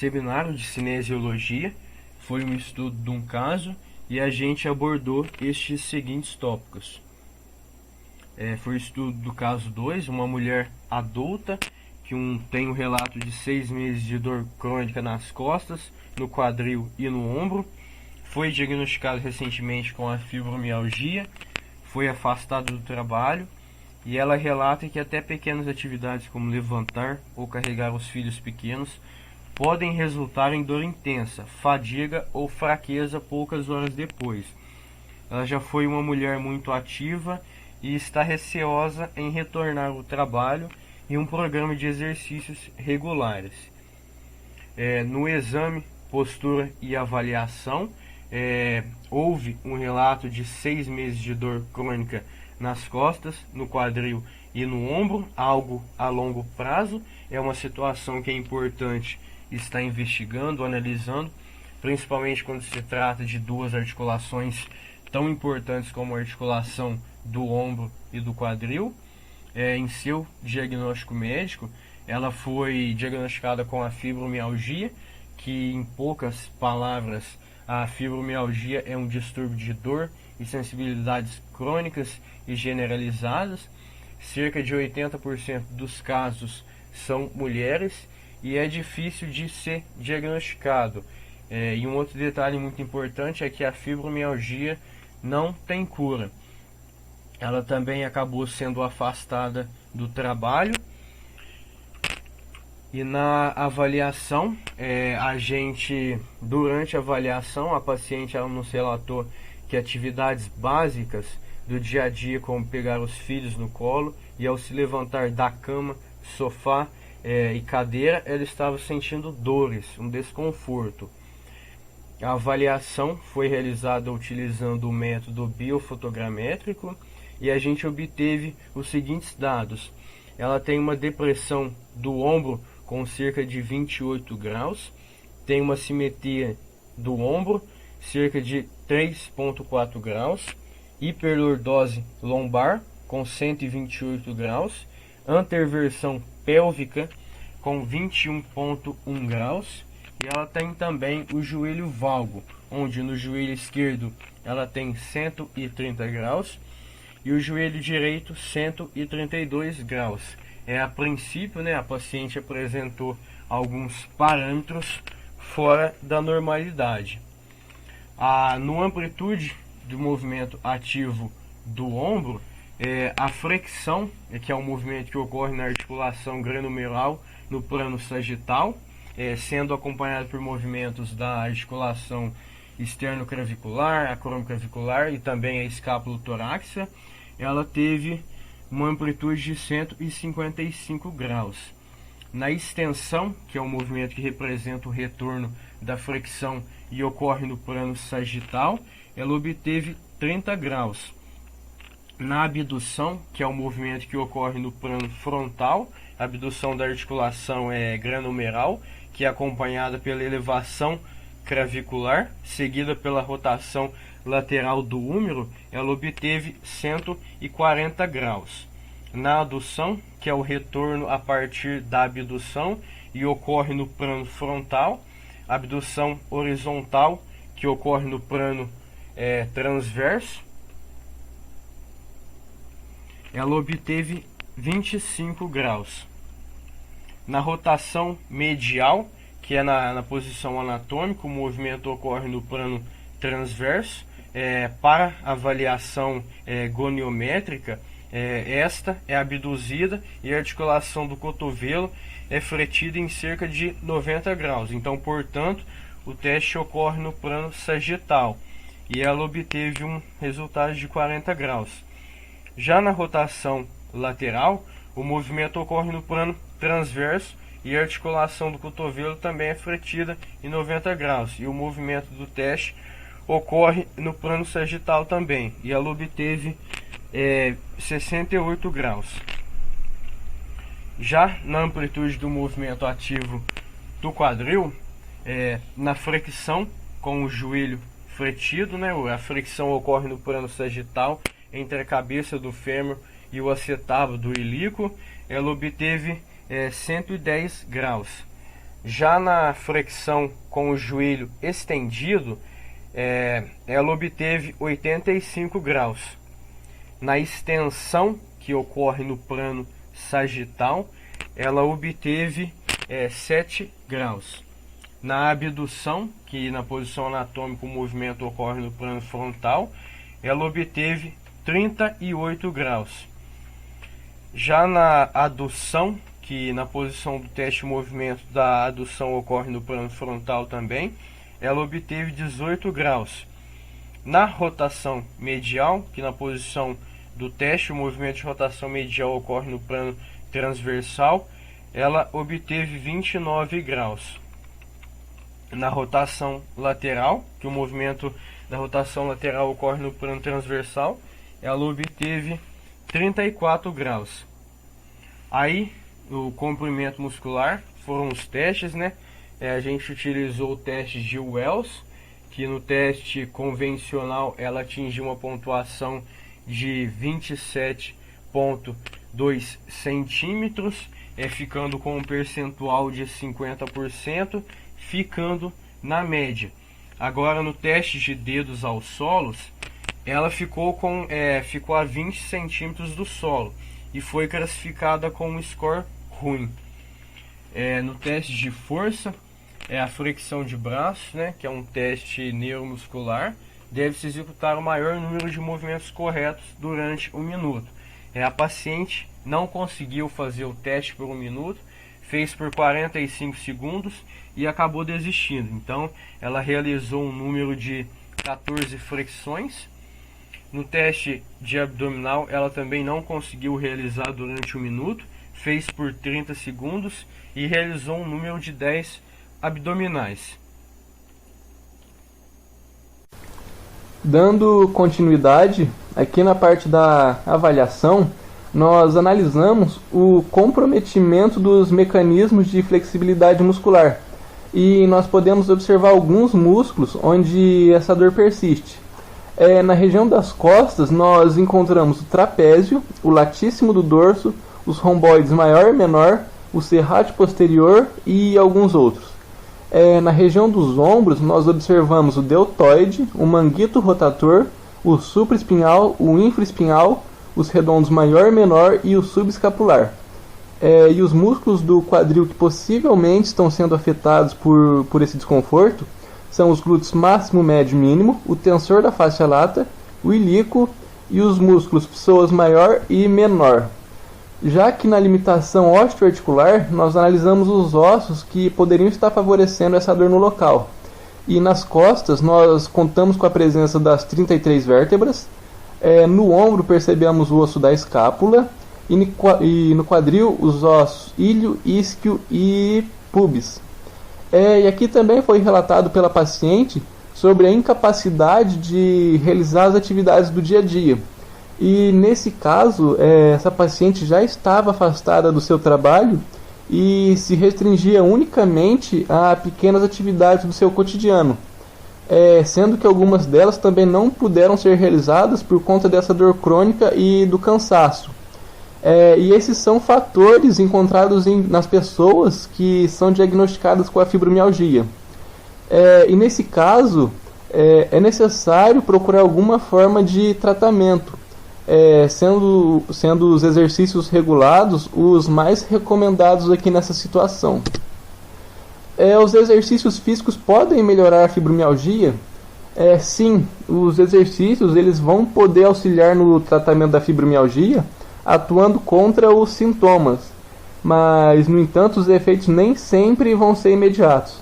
seminário de cinesiologia, foi um estudo de um caso e a gente abordou estes seguintes tópicos. Foi o estudo do caso 2, uma mulher adulta que tem um relato de 6 meses de dor crônica nas costas, no quadril e no ombro. Foi diagnosticado recentemente com a fibromialgia, foi afastada do trabalho e ela relata que até pequenas atividades como levantar ou carregar os filhos pequenos podem resultar em dor intensa, fadiga ou fraqueza poucas horas depois. Ela já foi uma mulher muito ativa e está receosa em retornar ao trabalho e um programa de exercícios regulares. No exame, postura e avaliação, houve um relato de 6 meses de dor crônica nas costas, no quadril e no ombro, algo a longo prazo. É uma situação que é importante estar investigando, analisando, principalmente quando se trata de duas articulações tão importantes como a articulação do ombro e do quadril. Em seu diagnóstico médico, ela foi diagnosticada com a fibromialgia, que em poucas palavras, a fibromialgia é um distúrbio de dor e sensibilidades crônicas e generalizadas. Cerca de 80% dos casos são mulheres e é difícil de ser diagnosticado. E um outro detalhe muito importante é que a fibromialgia não tem cura. Ela também acabou sendo afastada do trabalho. E na avaliação, durante a avaliação, a paciente ela nos relatou que atividades básicas do dia a dia, como pegar os filhos no colo e ao se levantar da cama, sofá e cadeira, ela estava sentindo dores, um desconforto. A avaliação foi realizada utilizando o método biofotogramétrico e a gente obteve os seguintes dados. Ela tem uma depressão do ombro com cerca de 28 graus, tem uma simetria do ombro, cerca de 3,4 graus, hiperlordose lombar com 128 graus, anterversão pélvica com 21,1 graus, e ela tem também o joelho valgo, onde no joelho esquerdo ela tem 130 graus e o joelho direito 132 graus. A princípio, a paciente apresentou alguns parâmetros fora da normalidade. No amplitude do movimento ativo do ombro, a flexão, que é um movimento que ocorre na articulação granumeral no plano sagital, sendo acompanhado por movimentos da articulação externo-clavicular, acromioclavicular e também a escápulo-torácica, ela teve uma amplitude de 155 graus. Na extensão, que é um movimento que representa o retorno da flexão e ocorre no plano sagital, ela obteve 30 graus. Na abdução, que é um movimento que ocorre no plano frontal, a abdução da articulação granumeral, que é acompanhada pela elevação clavicular, seguida pela rotação lateral do húmero, ela obteve 140 graus. Na adução, que é o retorno a partir da abdução e ocorre no plano frontal, a abdução horizontal, que ocorre no plano transverso, ela obteve 25 graus. Na rotação medial, que é na posição anatômica, o movimento ocorre no plano transverso. Para avaliação goniométrica, esta é abduzida e a articulação do cotovelo é fletida em cerca de 90 graus. Então, portanto, o teste ocorre no plano sagital e ela obteve um resultado de 40 graus. Já na rotação lateral, o movimento ocorre no plano transverso e a articulação do cotovelo também é fletida em 90 graus. E o movimento do teste ocorre no plano sagital também, e ela obteve 68 graus. Já na amplitude do movimento ativo do quadril, na flexão com o joelho fletido, a flexão ocorre no plano sagital entre a cabeça do fêmur e o acetábulo do ilíaco, ela obteve 110 graus. Já na flexão com o joelho estendido, ela obteve 85 graus. Na extensão, que ocorre no plano sagital, ela obteve 7 graus. Na abdução, que na posição anatômica o movimento ocorre no plano frontal, ela obteve 38 graus. Já na adução, que na posição do teste o movimento da adução ocorre no plano frontal também, ela obteve 18 graus. Na rotação medial, que na posição do teste o movimento de rotação medial ocorre no plano transversal, ela obteve 29 graus. Na rotação lateral, que o movimento da rotação lateral ocorre no plano transversal, ela obteve 34 graus. Aí, o comprimento muscular foram os testes, né? A gente utilizou o teste de Wells, que no teste convencional ela atingiu uma pontuação de 27,2 centímetros, ficando com um percentual de 50%, ficando na média. Agora no teste de dedos aos solos, ela ficou a 20 centímetros do solo e foi classificada com um score ruim. No teste de força, a flexão de braços, né, que é um teste neuromuscular, deve-se executar o maior número de movimentos corretos durante 1 minuto. A paciente não conseguiu fazer o teste por 1 minuto, fez por 45 segundos e acabou desistindo. Então, ela realizou um número de 14 flexões. No teste de abdominal, ela também não conseguiu realizar durante 1 minuto, fez por 30 segundos e realizou um número de 10 abdominais. Dando continuidade, aqui na parte da avaliação, nós analisamos o comprometimento dos mecanismos de flexibilidade muscular e nós podemos observar alguns músculos onde essa dor persiste. Na região das costas, nós encontramos o trapézio, o latíssimo do dorso, os romboides maior e menor, o serrátil posterior e alguns outros. Na região dos ombros, nós observamos o deltoide, o manguito rotator, o supraespinhal, o infraespinhal, os redondos maior e menor e o subescapular. E os músculos do quadril que possivelmente estão sendo afetados por esse desconforto são os glúteos máximo, médio e mínimo, o tensor da fáscia lata, o ilíaco e os músculos psoas maior e menor. Já que na limitação osteoarticular, nós analisamos os ossos que poderiam estar favorecendo essa dor no local. E nas costas, nós contamos com a presença das 33 vértebras. No ombro, percebemos o osso da escápula. E no quadril, os ossos ilho, isquio e pubis. E aqui também foi relatado pela paciente sobre a incapacidade de realizar as atividades do dia a dia. E nesse caso, essa paciente já estava afastada do seu trabalho e se restringia unicamente a pequenas atividades do seu cotidiano, sendo que algumas delas também não puderam ser realizadas por conta dessa dor crônica e do cansaço. E esses são fatores encontrados nas pessoas que são diagnosticadas com a fibromialgia. E nesse caso, é necessário procurar alguma forma de tratamento, sendo os exercícios regulados os mais recomendados aqui nessa situação. Os exercícios físicos podem melhorar a fibromialgia? Sim, os exercícios eles vão poder auxiliar no tratamento da fibromialgia, atuando contra os sintomas, mas, no entanto, os efeitos nem sempre vão ser imediatos.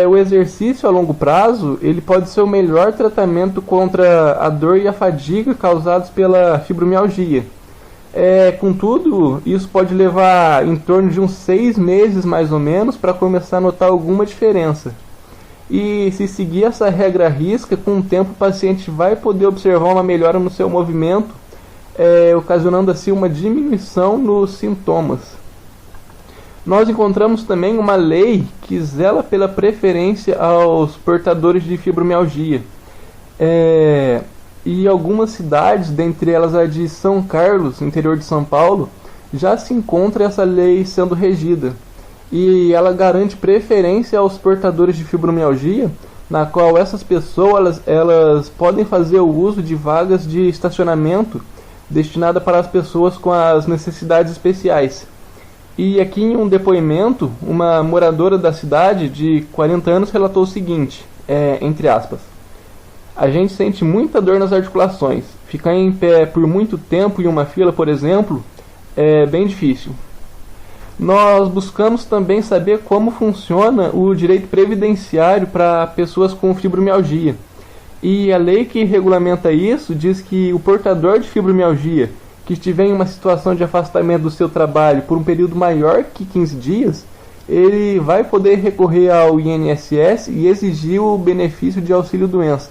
O exercício a longo prazo ele pode ser o melhor tratamento contra a dor e a fadiga causados pela fibromialgia. Contudo, isso pode levar em torno de uns 6 meses mais ou menos para começar a notar alguma diferença. E se seguir essa regra à risca, com o tempo o paciente vai poder observar uma melhora no seu movimento, ocasionando assim uma diminuição nos sintomas. Nós encontramos também uma lei que zela pela preferência aos portadores de fibromialgia. E algumas cidades, dentre elas a de São Carlos, interior de São Paulo, já se encontra essa lei sendo regida. e ela garante preferência aos portadores de fibromialgia, na qual essas pessoas elas podem fazer o uso de vagas de estacionamento destinada para as pessoas com as necessidades especiais. E aqui em um depoimento, uma moradora da cidade de 40 anos relatou o seguinte, entre aspas: a gente sente muita dor nas articulações. Ficar em pé por muito tempo em uma fila, por exemplo, é bem difícil. Nós buscamos também saber como funciona o direito previdenciário para pessoas com fibromialgia. E a lei que regulamenta isso diz que o portador de fibromialgia que estiver em uma situação de afastamento do seu trabalho por um período maior que 15 dias, ele vai poder recorrer ao INSS e exigir o benefício de auxílio-doença.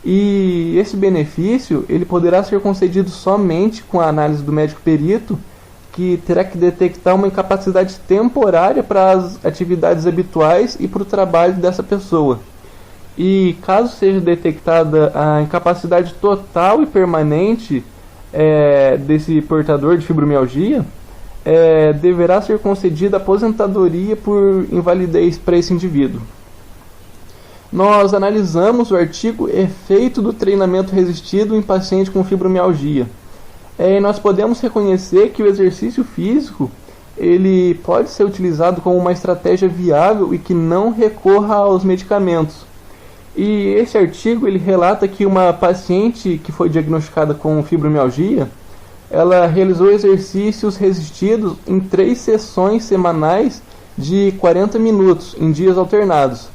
E esse benefício ele poderá ser concedido somente com a análise do médico perito, que terá que detectar uma incapacidade temporária para as atividades habituais e para o trabalho dessa pessoa. E caso seja detectada a incapacidade total e permanente desse portador de fibromialgia, deverá ser concedida aposentadoria por invalidez para esse indivíduo. Nós analisamos o artigo Efeito do treinamento resistido em paciente com fibromialgia. E nós podemos reconhecer que o exercício físico ele pode ser utilizado como uma estratégia viável e que não recorra aos medicamentos. E esse artigo ele relata que uma paciente que foi diagnosticada com fibromialgia, ela realizou exercícios resistidos em 3 sessões semanais de 40 minutos, em dias alternados.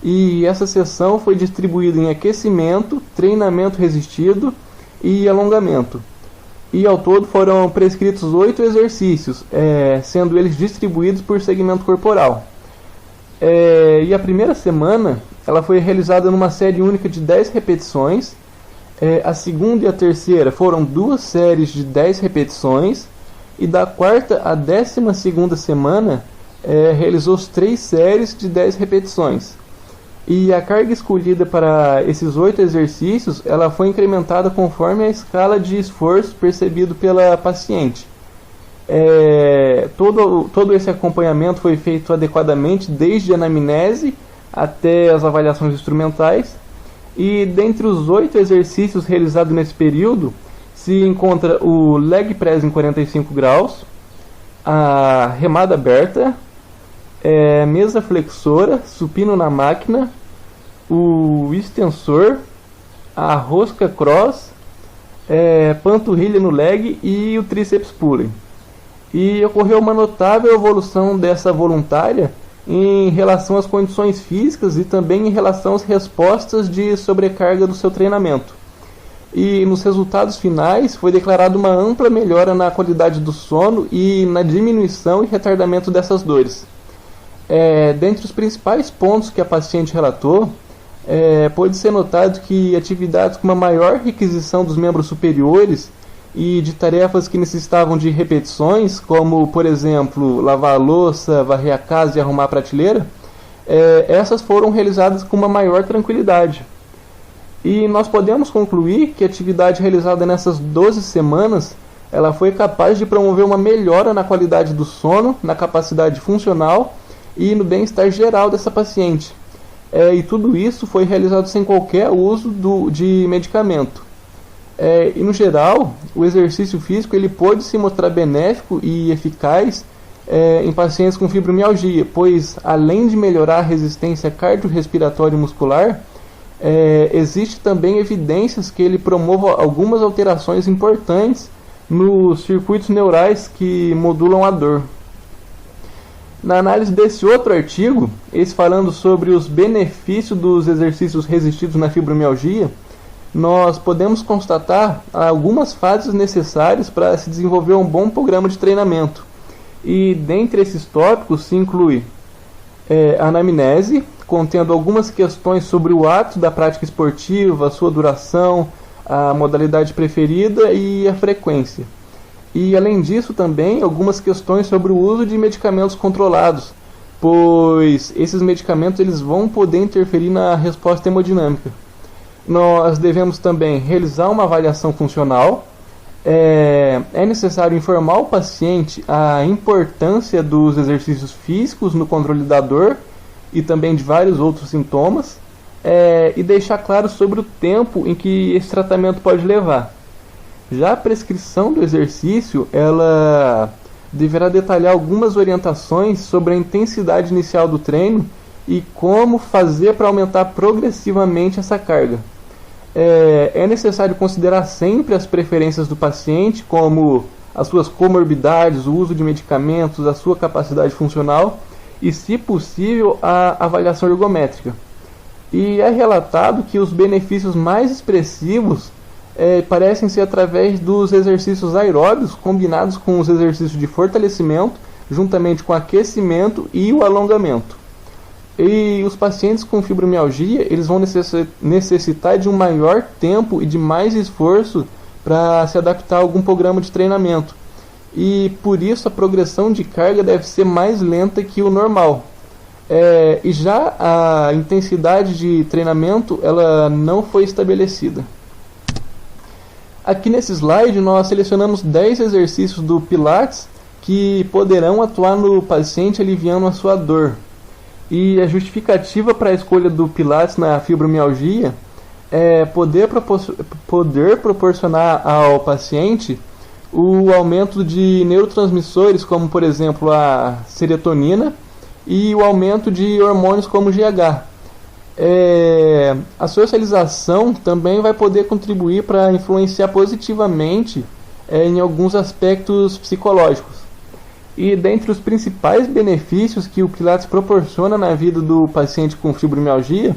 E essa sessão foi distribuída em aquecimento, treinamento resistido e alongamento. E ao todo foram prescritos 8 exercícios, sendo eles distribuídos por segmento corporal. E a primeira semana ela foi realizada numa série única de 10 repetições. A segunda e a terceira foram 2 séries de 10 repetições. E da quarta à 12ª semana realizou as 3 séries de 10 repetições. E a carga escolhida para esses 8 exercícios ela foi incrementada conforme a escala de esforço percebido pela paciente. Todo esse acompanhamento foi feito adequadamente, desde a anamnese até as avaliações instrumentais. E dentre os 8 exercícios realizados nesse período, se encontra o leg press em 45 graus, a remada aberta, mesa flexora, supino na máquina, o extensor, a rosca cross, panturrilha no leg e o tríceps pulling. E ocorreu uma notável evolução dessa voluntária em relação às condições físicas e também em relação às respostas de sobrecarga do seu treinamento. E nos resultados finais foi declarada uma ampla melhora na qualidade do sono e na diminuição e retardamento dessas dores. Dentre os principais pontos que a paciente relatou, pode ser notado que atividades com uma maior requisição dos membros superiores e de tarefas que necessitavam de repetições, como, por exemplo, lavar a louça, varrer a casa e arrumar a prateleira, essas foram realizadas com uma maior tranquilidade. E nós podemos concluir que a atividade realizada nessas 12 semanas ela foi capaz de promover uma melhora na qualidade do sono, na capacidade funcional e no bem-estar geral dessa paciente. E tudo isso foi realizado sem qualquer uso de medicamento. E no geral, o exercício físico ele pode se mostrar benéfico e eficaz em pacientes com fibromialgia, pois além de melhorar a resistência cardiorrespiratória e muscular, existe também evidências que ele promova algumas alterações importantes nos circuitos neurais que modulam a dor. Na análise desse outro artigo, esse falando sobre os benefícios dos exercícios resistidos na fibromialgia, nós podemos constatar algumas fases necessárias para se desenvolver um bom programa de treinamento. E dentre esses tópicos se inclui a anamnese, contendo algumas questões sobre o ato da prática esportiva, a sua duração, a modalidade preferida e a frequência. E além disso também algumas questões sobre o uso de medicamentos controlados, pois esses medicamentos eles vão poder interferir na resposta hemodinâmica. Nós devemos também realizar uma avaliação funcional, É necessário informar o paciente a importância dos exercícios físicos no controle da dor e também de vários outros sintomas, e deixar claro sobre o tempo em que esse tratamento pode levar. Já a prescrição do exercício, ela deverá detalhar algumas orientações sobre a intensidade inicial do treino e como fazer para aumentar progressivamente essa carga. É necessário considerar sempre as preferências do paciente, como as suas comorbidades, o uso de medicamentos, a sua capacidade funcional e, se possível, a avaliação ergométrica. E é relatado que os benefícios mais expressivos parecem ser através dos exercícios aeróbios combinados com os exercícios de fortalecimento, juntamente com aquecimento e o alongamento. E os pacientes com fibromialgia, eles vão necessitar de um maior tempo e de mais esforço para se adaptar a algum programa de treinamento. E por isso a progressão de carga deve ser mais lenta que o normal. E já a intensidade de treinamento, ela não foi estabelecida. Aqui nesse slide nós selecionamos 10 exercícios do Pilates que poderão atuar no paciente aliviando a sua dor. E a justificativa para a escolha do Pilates na fibromialgia é poder proporcionar ao paciente o aumento de neurotransmissores, como por exemplo a serotonina, e o aumento de hormônios como GH. A socialização também vai poder contribuir para influenciar positivamente em alguns aspectos psicológicos. E dentre os principais benefícios que o Pilates proporciona na vida do paciente com fibromialgia,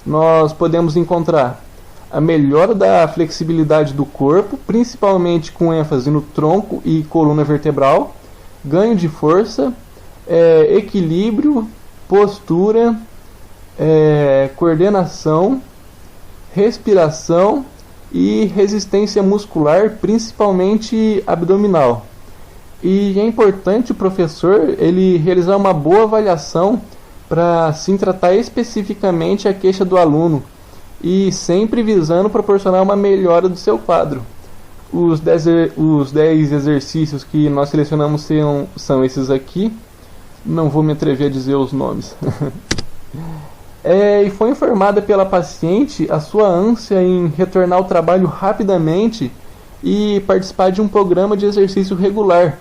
nós podemos encontrar a melhora da flexibilidade do corpo, principalmente com ênfase no tronco e coluna vertebral, ganho de força, equilíbrio, postura, coordenação, respiração e resistência muscular, principalmente abdominal. E é importante o professor ele realizar uma boa avaliação para assim tratar especificamente a queixa do aluno e sempre visando proporcionar uma melhora do seu quadro. Os 10 exercícios que nós selecionamos são esses aqui. Não vou me atrever a dizer os nomes. E foi informada pela paciente a sua ânsia em retornar ao trabalho rapidamente e participar de um programa de exercício regular,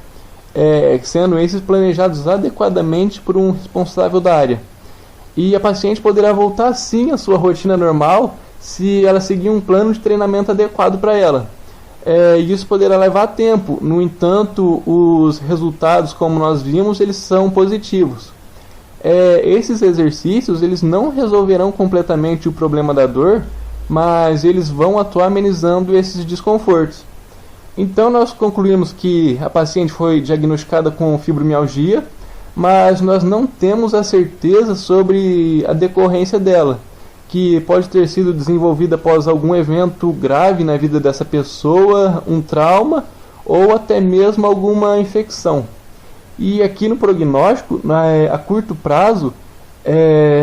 sendo esses planejados adequadamente por um responsável da área. E a paciente poderá voltar sim à sua rotina normal se ela seguir um plano de treinamento adequado para ela. E isso poderá levar tempo, no entanto, os resultados, como nós vimos, eles são positivos. Esses exercícios eles não resolverão completamente o problema da dor, mas eles vão atuar amenizando esses desconfortos. Então nós concluímos que a paciente foi diagnosticada com fibromialgia, mas nós não temos a certeza sobre a decorrência dela, que pode ter sido desenvolvida após algum evento grave na vida dessa pessoa, um trauma ou até mesmo alguma infecção. E aqui no prognóstico, a curto prazo,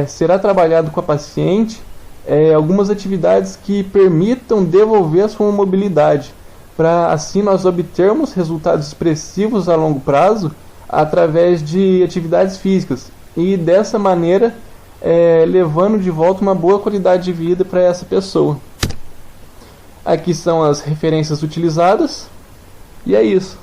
será trabalhado com a paciente algumas atividades que permitam devolver a sua mobilidade, para assim nós obtermos resultados expressivos a longo prazo através de atividades físicas e dessa maneira levando de volta uma boa qualidade de vida para essa pessoa. Aqui são as referências utilizadas e é isso.